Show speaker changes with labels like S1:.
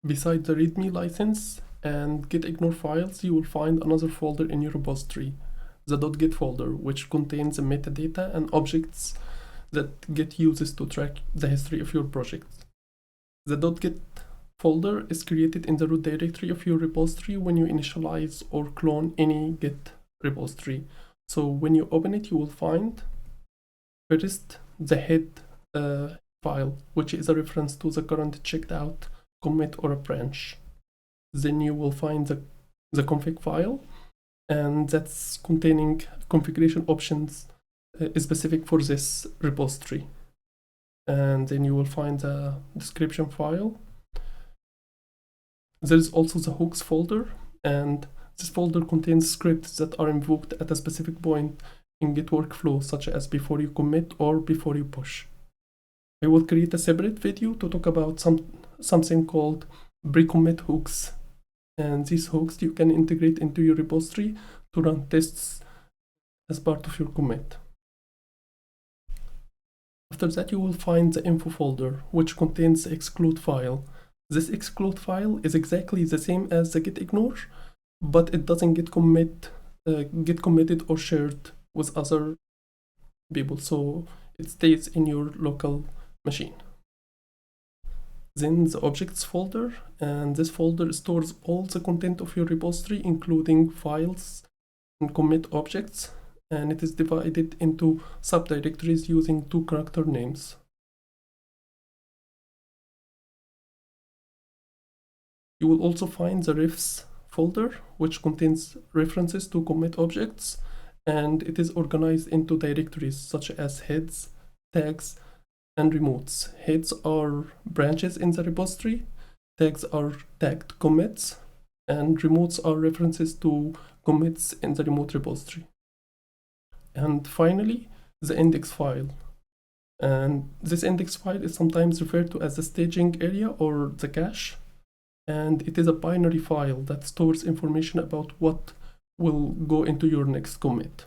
S1: Beside the README license and gitignore files, you will find another folder in your repository, the .git folder, which contains metadata and objects that Git uses to track the history of your project. The .git folder is created in the root directory of your repository when you initialize or clone any Git repository. So when you open it, you will find first the head file, which is a reference to the current checked out commit or a branch. Then you will find the config file, and that's containing configuration options specific for this repository. And then you will find the description file. There is also the hooks folder, and this folder contains scripts that are invoked at a specific point in Git workflow, such as before you commit or before you push. I will create a separate video to talk about something called pre-commit hooks, and these hooks you can integrate into your repository to run tests as part of your commit. After that, you will find the info folder, which contains the exclude file. This exclude file is exactly the same as the gitignore, but it doesn't get committed or shared with other people, so it stays in your local machine. Then the objects folder, and this folder stores all the content of your repository, including files and commit objects, and it is divided into subdirectories using 2 character names. You will also find the refs folder, which contains references to commit objects, and it is organized into directories such as heads, tags, and remotes. Heads are branches in the repository, tags are tagged commits, and remotes are references to commits in the remote repository. And finally, the index file. And this index file is sometimes referred to as the staging area or the cache. And it is a binary file that stores information about what will go into your next commit.